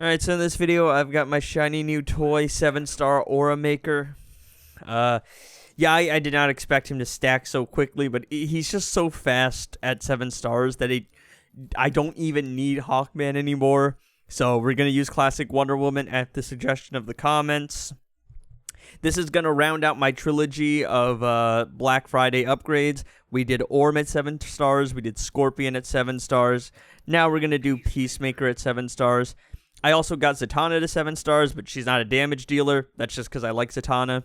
Alright, so in this video, I've got my shiny new toy, 7-star Aura Maker. Yeah, I did not expect him to stack so quickly, but he's just so fast at 7 stars that I don't even need Hawkman anymore. So we're going to use Classic Wonder Woman at the suggestion of the comments. This is going to round out my trilogy of Black Friday upgrades. We did Orm at 7 stars, we did Scorpion at 7 stars. Now we're going to do Peacemaker at 7 stars. I also got Zatanna to 7 stars, but she's not a damage dealer. That's just because I like Zatanna.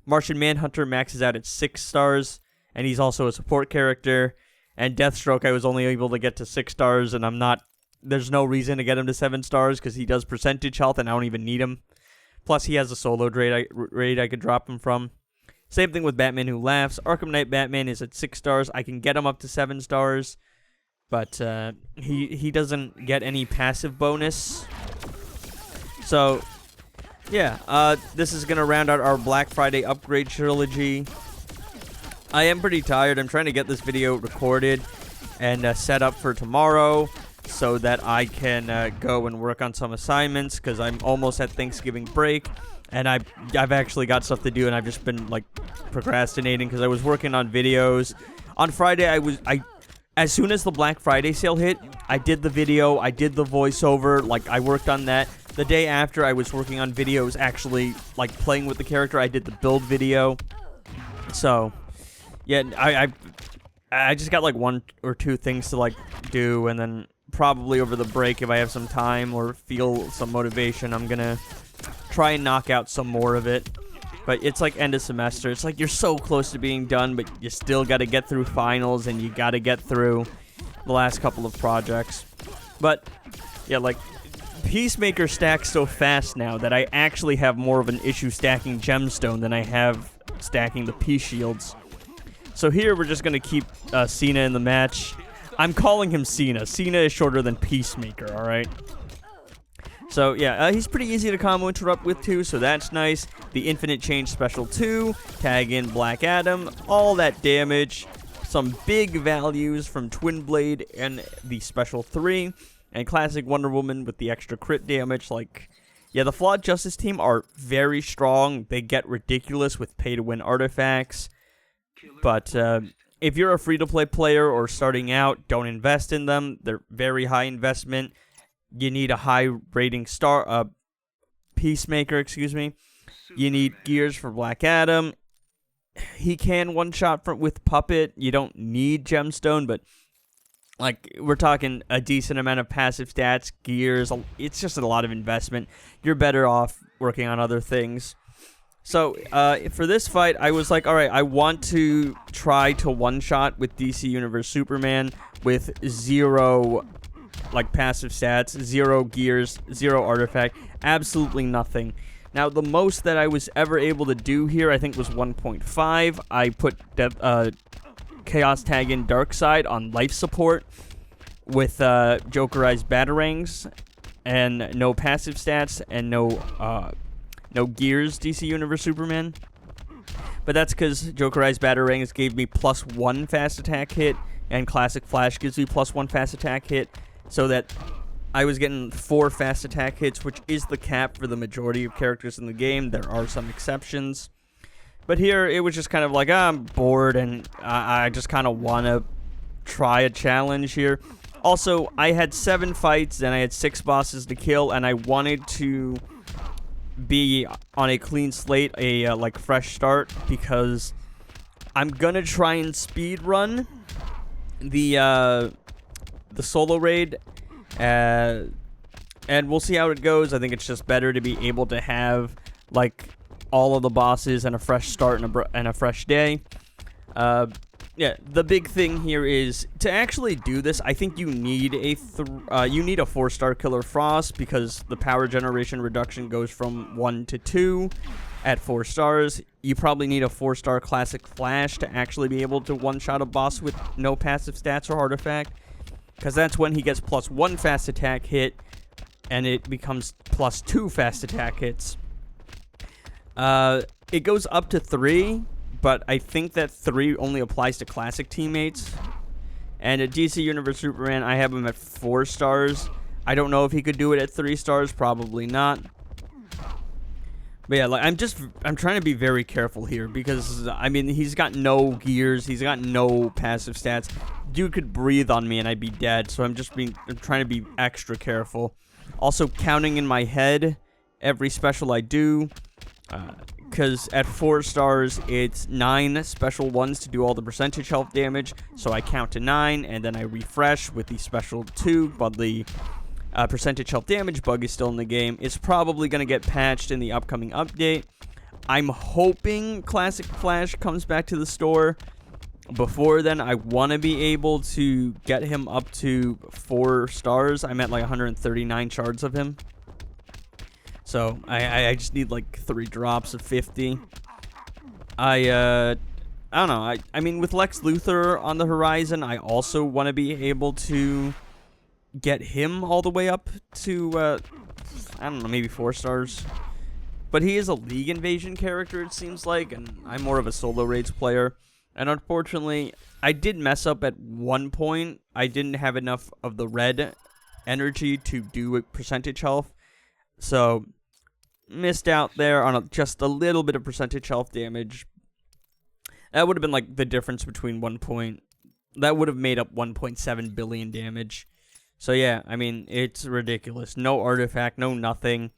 Martian Manhunter maxes out at 6 stars, and he's also a support character. And Deathstroke, I was only able to get to 6 stars, and there's no reason to get him to 7 stars, because he does percentage health, and I don't even need him. Plus, he has a solo raid I could drop him from. Same thing with Batman Who Laughs. Arkham Knight Batman is at 6 stars. I can get him up to 7 stars, but he doesn't get any passive bonus. So, yeah, this is going to round out our Black Friday upgrade trilogy. I am pretty tired. I'm trying to get this video recorded and set up for tomorrow so that I can go and work on some assignments, because I'm almost at Thanksgiving break, and I've actually got stuff to do, and I've just been, like, procrastinating because I was working on videos. On Friday, as soon as the Black Friday sale hit, I did the video, I did the voiceover, like, I worked on that. The day after, I was working on videos, actually, like, playing with the character. I did the build video. So, yeah, I just got, like, 1 or 2 things to, like, do, and then probably over the break, if I have some time or feel some motivation, I'm gonna try and knock out some more of it. But it's, like, end of semester. It's like you're so close to being done, but you still gotta get through finals, and you gotta get through the last couple of projects. But, yeah, like, Peacemaker stacks so fast now that I actually have more of an issue stacking Gemstone than I have stacking the P-Shields. So here we're just going to keep Cena in the match. I'm calling him Cena. Cena is shorter than Peacemaker, alright? So yeah, he's pretty easy to combo interrupt with too, so that's nice. The Infinite Change Special 2, tag in Black Adam, all that damage. Some big values from Twin Blade and the Special 3. And Classic Wonder Woman with the extra crit damage. Like, yeah, the Flawed Justice team are very strong. They get ridiculous with pay-to-win artifacts. But if you're a free-to-play player or starting out, don't invest in them. They're very high investment. You need a high-rating Peacemaker, excuse me. You need gears for Black Adam. He can one-shot with Puppet. You don't need Gemstone, but like, we're talking a decent amount of passive stats, gears. It's just a lot of investment. You're better off working on other things. So, for this fight, I was like, alright, I want to try to one-shot with DC Universe Superman with 0, like, passive stats, 0 gears, 0 artifact, absolutely nothing. Now, the most that I was ever able to do here, I think, was 1.5. I put Chaos Tag in Darkseid on life support with Jokerized Batarangs and no passive stats and no gears DC Universe Superman. But that's because Jokerized Batarangs gave me +1 fast attack hit, and Classic Flash gives me +1 fast attack hit, so that I was getting 4 fast attack hits, which is the cap for the majority of characters in the game. There are some exceptions. But here, it was just kind of like, I'm bored, and I just kind of want to try a challenge here. Also, I had 7 fights, and I had 6 bosses to kill, and I wanted to be on a clean slate, a like, fresh start, because I'm going to try and speed run the solo raid, and we'll see how it goes. I think it's just better to be able to have, like, all of the bosses and a fresh start and a fresh day. Yeah, the big thing here is to actually do this. I think you need a 4-star Killer Frost, because the power generation reduction goes from 1 to 2 at 4 stars. You probably need a 4-star Classic Flash to actually be able to one-shot a boss with no passive stats or artifact, because that's when he gets +1 fast attack hit, and it becomes +2 fast attack hits. It goes up to 3, but I think that 3 only applies to classic teammates. And at DC Universe Superman, I have him at 4 stars. I don't know if he could do it at 3 stars. Probably not. But yeah, like I'm trying to be very careful here because I mean he's got no gears, he's got no passive stats. Dude could breathe on me and I'd be dead. So I'm trying to be extra careful. Also counting in my head every special I do, because at 4 stars it's 9 special ones to do all the percentage health damage. So I count to 9 and then I refresh with the special 2, but the percentage health damage bug is still in the game. It's probably going to get patched in the upcoming update. I'm hoping Classic Flash comes back to the store. Before then, I want to be able to get him up to 4 stars. I'm at like 139 shards of him. So, I just need like 3 drops of 50. I don't know. I mean, with Lex Luthor on the horizon, I also want to be able to get him all the way up to, I don't know, maybe 4 stars. But he is a League Invasion character, it seems like, and I'm more of a solo raids player. And unfortunately, I did mess up at one point. I didn't have enough of the red energy to do a percentage health. So, missed out there on just a little bit of percentage health damage. That would have been like the difference between that would have made up 1.7 billion damage. So yeah, I mean, it's ridiculous. No artifact, no nothing.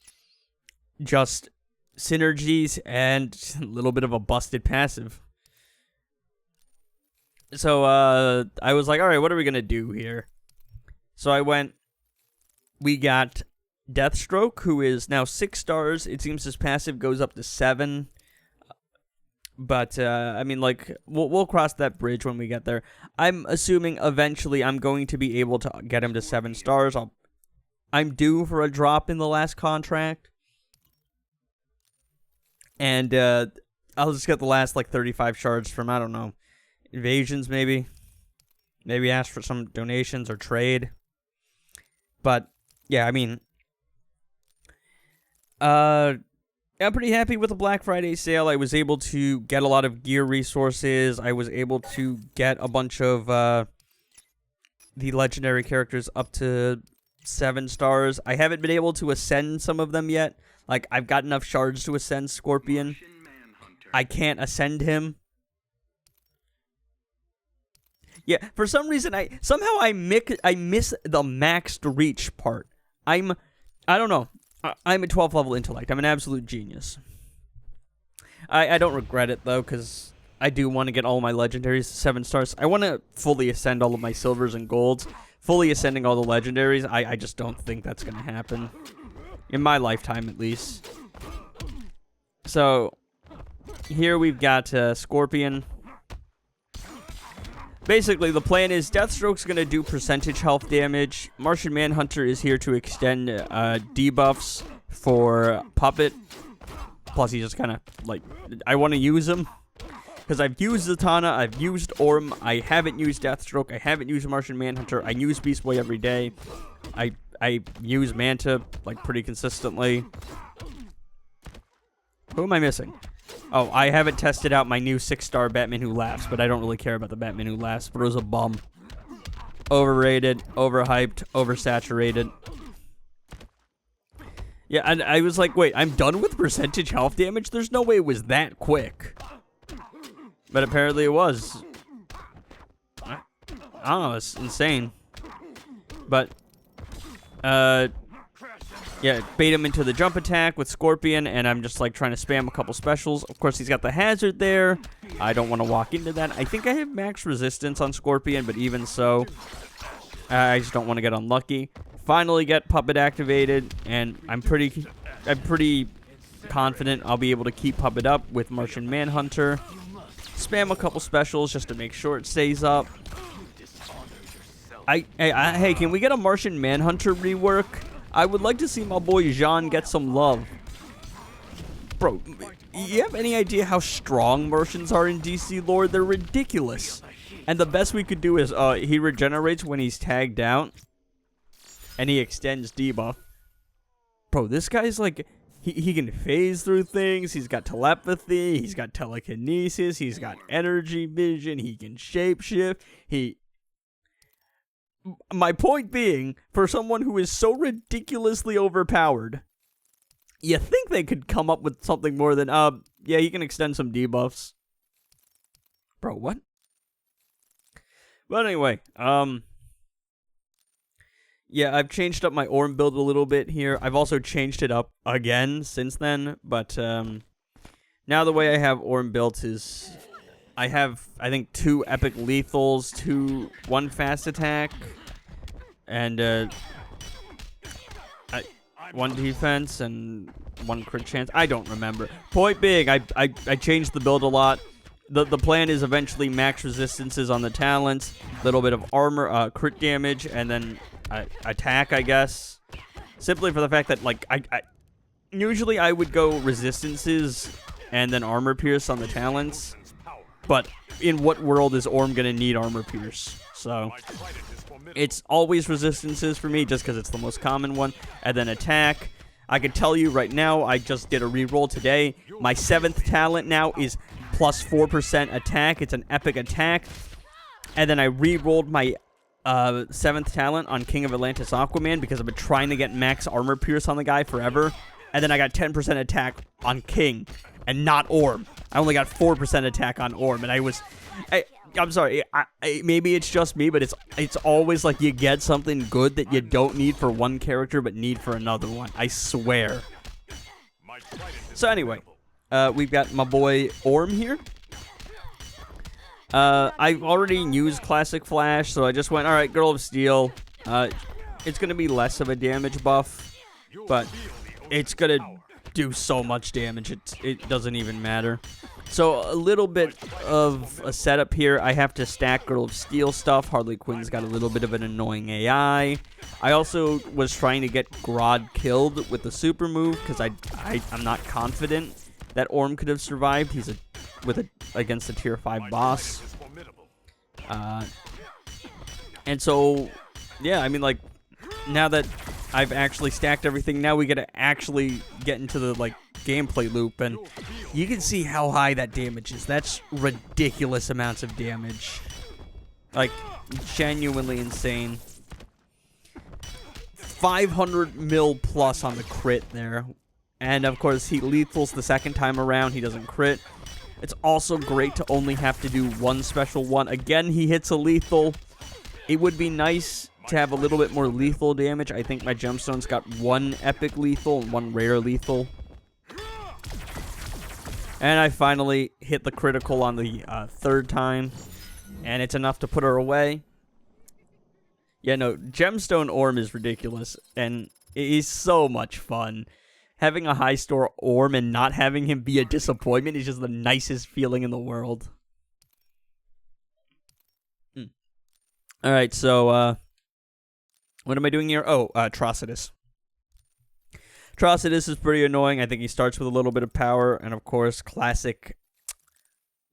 Just synergies and a little bit of a busted passive. So, I was like, alright, what are we gonna do here? So we got Deathstroke, who is now 6 stars. It seems his passive goes up to 7. But, I mean, like, we'll cross that bridge when we get there. I'm assuming eventually I'm going to be able to get him to 7 stars. I'm due for a drop in the last contract. And, I'll just get the last, like, 35 shards from, I don't know, invasions, maybe. Maybe ask for some donations or trade. But, yeah, I mean, I'm pretty happy with the Black Friday sale. I was able to get a lot of gear resources. I was able to get a bunch of the legendary characters up to 7 stars. I haven't been able to ascend some of them yet. Like, I've got enough shards to ascend Scorpion. I can't ascend him. Yeah, for some reason, I miss the maxed reach part. I don't know. I'm a 12th level intellect. I'm an absolute genius. I don't regret it, though, because I do want to get all my legendaries to 7 stars. I want to fully ascend all of my silvers and golds. Fully ascending all the legendaries, I just don't think that's going to happen. In my lifetime, at least. So, here we've got Scorpion. Basically, the plan is Deathstroke's going to do percentage health damage. Martian Manhunter is here to extend debuffs for Puppet. Plus, he's just kind of, like, I want to use him. Because I've used Zatanna, I've used Orm, I haven't used Deathstroke, I haven't used Martian Manhunter, I use Beast Boy every day. I use Manta, like, pretty consistently. Who am I missing? Oh, I haven't tested out my new 6-star Batman Who Laughs, but I don't really care about the Batman Who Laughs. But it was a bum. Overrated, overhyped, oversaturated. Yeah, and I was like, wait, I'm done with percentage health damage? There's no way it was that quick. But apparently it was. I don't know, it's insane. But, yeah, bait him into the jump attack with Scorpion, and I'm just, like, trying to spam a couple specials. Of course, he's got the hazard there. I don't want to walk into that. I think I have max resistance on Scorpion, but even so, I just don't want to get unlucky. Finally get Puppet activated, and I'm pretty confident I'll be able to keep Puppet up with Martian Manhunter. Spam a couple specials just to make sure it stays up. Hey, can we get a Martian Manhunter rework? I would like to see my boy Jean get some love. Bro, you have any idea how strong Martians are in DC lore? They're ridiculous. And the best we could do is he regenerates when he's tagged out. And he extends debuff. Bro, this guy's like, he can phase through things. He's got telepathy. He's got telekinesis. He's got energy vision. He can shapeshift. my point being, for someone who is so ridiculously overpowered, you think they could come up with something more than, yeah, he can extend some debuffs. Bro, what? But anyway, yeah, I've changed up my Orm build a little bit here. I've also changed it up again since then, but, now the way I have Orm built is, I have, I think, 2 epic lethals, 1 fast attack, and, 1 defense, and 1 crit chance. I don't remember. Point being, I changed the build a lot. The plan is eventually max resistances on the talents, little bit of armor, crit damage, and then attack, I guess. Simply for the fact that, like, usually I would go resistances and then armor pierce on the talents. But in what world is Orm gonna need armor pierce? So it's always resistances for me, just because it's the most common one, and then attack. I can tell you right now, I just did a reroll today. My 7th talent now is plus 4% attack. It's an epic attack, and then I rerolled my 7th talent on King of Atlantis Aquaman because I've been trying to get max armor pierce on the guy forever, and then I got 10% attack on King and not Orm. I only got 4% attack on Orm, and I'm sorry, maybe it's just me, but it's always like you get something good that you don't need for one character but need for another one. I swear. So anyway, we've got my boy Orm here. I've already used Classic Flash, so I just went, alright, Girl of Steel. It's going to be less of a damage buff, but it's going to do so much damage, it doesn't even matter. So a little bit of a setup here. I have to stack Girl of Steel stuff. Harley Quinn's got a little bit of an annoying AI. I also was trying to get Grodd killed with the super move because I'm not confident that Orm could have survived. He's against a tier 5 boss. And so, yeah, I mean, like, now that I've actually stacked everything, now we gotta actually get into the, like, gameplay loop, and you can see how high that damage is. That's ridiculous amounts of damage. Like, genuinely insane. 500 mil plus on the crit there. And, of course, he lethals the second time around. He doesn't crit. It's also great to only have to do 1 special one. Again, he hits a lethal. It would be nice to have a little bit more lethal damage. I think my gemstone's got 1 epic lethal and 1 rare lethal. And I finally hit the critical on the 3rd time. And it's enough to put her away. Yeah, no, Gemstone Orm is ridiculous. And it is so much fun. Having a high store Orm and not having him be a disappointment is just the nicest feeling in the world. Alright, so, what am I doing here? Oh, Atrocitus. Atrocitus is pretty annoying. I think he starts with a little bit of power, and of course, classic,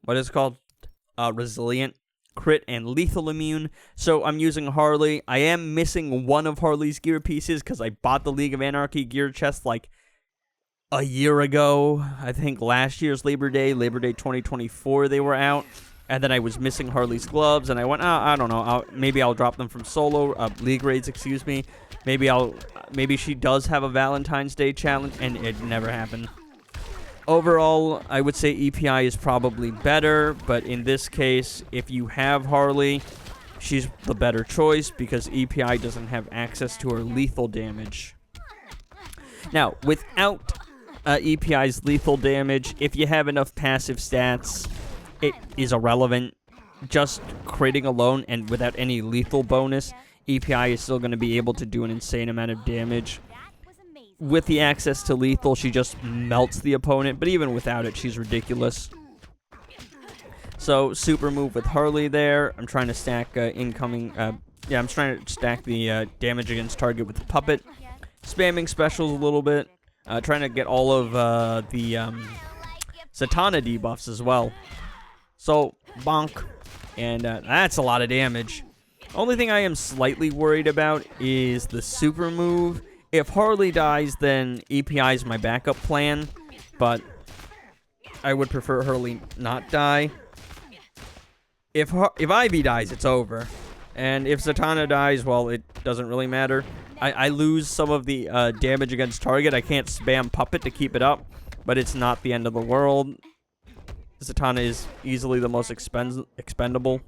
what is it called? Resilient, crit, and lethal immune. So I'm using Harley. I am missing 1 of Harley's gear pieces, because I bought the League of Anarchy gear chest, like, a year ago. I think last year's Labor Day 2024, they were out. And then I was missing Harley's gloves, and I went, I don't know, maybe I'll drop them from solo, league raids, excuse me. Maybe she does have a Valentine's Day challenge, and it never happened. Overall, I would say EPI is probably better, but in this case, if you have Harley, she's the better choice, because EPI doesn't have access to her lethal damage. Now, without EPI's lethal damage, if you have enough passive stats, it is irrelevant. Just critting alone and without any lethal bonus, EPI is still going to be able to do an insane amount of damage. With the access to lethal, she just melts the opponent, but even without it, she's ridiculous. So, super move with Harley there. I'm trying to stack I'm trying to stack the damage against target with the puppet. Spamming specials a little bit. Trying to get all of the Zatanna debuffs as well. So, bonk. And that's a lot of damage. Only thing I am slightly worried about is the super move. If Harley dies, then EPI is my backup plan. But I would prefer Harley not die. If Ivy dies, it's over. And if Zatanna dies, well, it doesn't really matter. I lose some of the damage against target. I can't spam Puppet to keep it up, but it's not the end of the world. Zatanna is easily the most expendable.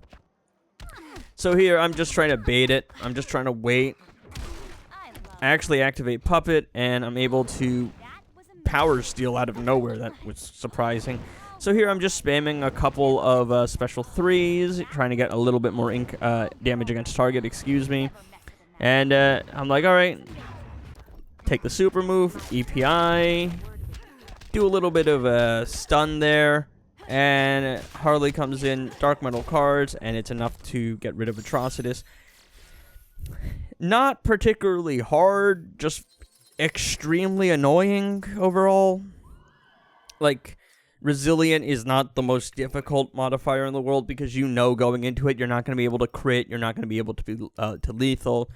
So here, I'm just trying to bait it. I'm just trying to wait. I actually activate Puppet, and I'm able to power steal out of nowhere. That was surprising. So here, I'm just spamming a couple of special 3s, trying to get a little bit more damage against target, excuse me. And I'm like, alright, take the super move, EPI, do a little bit of a stun there, and Harley comes in, dark metal cards, and it's enough to get rid of Atrocitus. Not particularly hard, just extremely annoying overall. Like, Resilient is not the most difficult modifier in the world because you know going into it you're not going to be able to crit, you're not going to be able to be to lethal.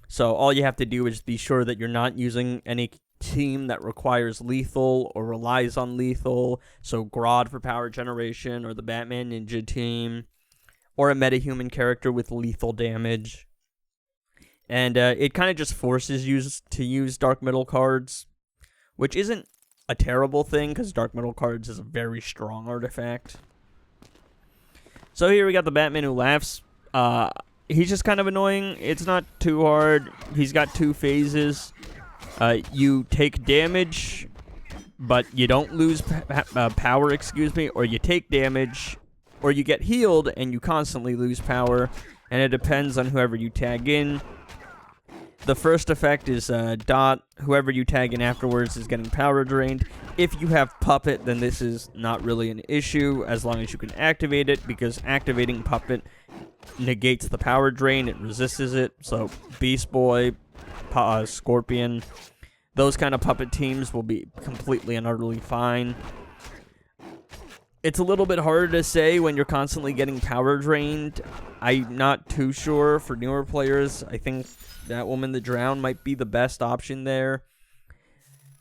So all you have to do is be sure that you're not using any team that requires lethal or relies on lethal. So Grodd for power generation, or the Batman Ninja team, or a metahuman character with lethal damage. And it kind of just forces you to use dark metal cards, which isn't a terrible thing because dark metal cards is a very strong artifact. So here we got the Batman Who Laughs. He's just kind of annoying. It's not too hard. He's got 2 phases. You take damage, but you don't lose power, excuse me, or you take damage, or you get healed and you constantly lose power, and it depends on whoever you tag in. The first effect is dot. Whoever you tag in afterwards is getting power drained. If you have Puppet, then this is not really an issue as long as you can activate it, because activating Puppet negates the power drain. It resists it. So Beast Boy, Scorpion, those kind of Puppet teams will be completely and utterly fine. It's a little bit harder to say when you're constantly getting power drained. I'm not too sure for newer players. I think Batwoman the Drown might be the best option there.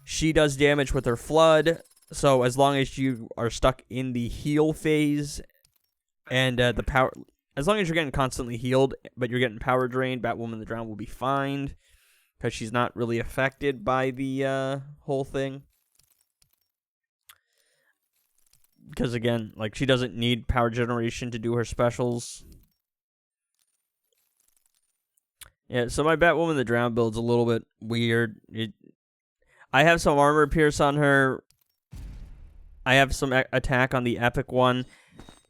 She does damage with her Flood, so as long as you are stuck in the heal phase and the power, as long as you're getting constantly healed, but you're getting power drained, Batwoman the Drown will be fine because she's not really affected by the whole thing. Because again, like, she doesn't need power generation to do her specials. Yeah, so my Batwoman the Drown build's a little bit weird. I have some armor pierce on her. I have some attack on the epic one.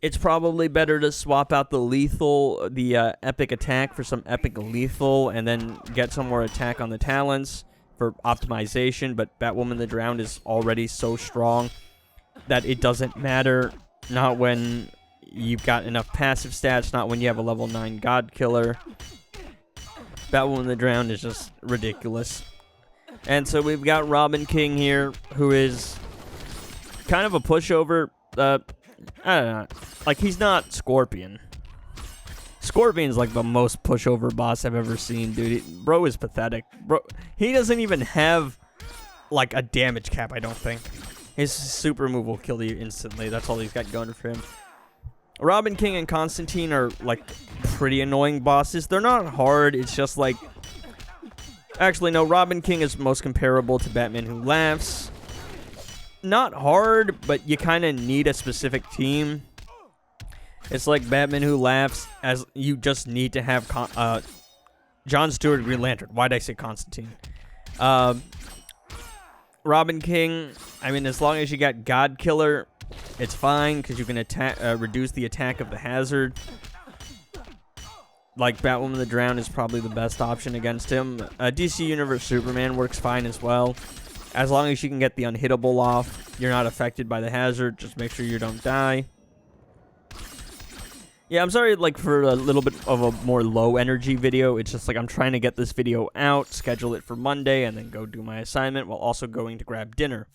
It's probably better to swap out the epic attack for some epic lethal, and then get some more attack on the talents for optimization. But Batwoman the Drowned is already so strong that it doesn't matter. Not when you've got enough passive stats, not when you have a level 9 God Killer. Batwoman the Drowned is just ridiculous. And so we've got Robin King here, who is kind of a pushover. I don't know. Like, he's not Scorpion. Scorpion's like the most pushover boss I've ever seen, dude. Bro is pathetic. Bro, he doesn't even have, like, a damage cap, I don't think. His super move will kill you instantly. That's all he's got going for him. Robin King and Constantine are, like, pretty annoying bosses. They're not hard. It's just, like... Actually, no. Robin King is most comparable to Batman Who Laughs. Not hard, but you kind of need a specific team. It's like Batman Who Laughs, as you just need to have... John Stewart, Green Lantern. Why'd I say Constantine? Robin King, I mean, as long as you got God Killer, it's fine, because you can reduce the attack of the hazard. Like, Batwoman the Drowned is probably the best option against him. DC Universe Superman works fine as well. As long as you can get the unhittable off, you're not affected by the hazard. Just make sure you don't die. Yeah, I'm sorry, like, for a little bit of a more low-energy video. It's just, like, I'm trying to get this video out, schedule it for Monday, and then go do my assignment while also going to grab dinner.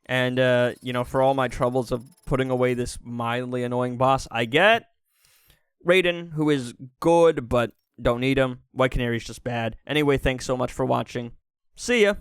And, you know, for all my troubles of putting away this mildly annoying boss, I get Raiden, who is good, but don't need him. White Canary's just bad. Anyway, thanks so much for watching. See ya!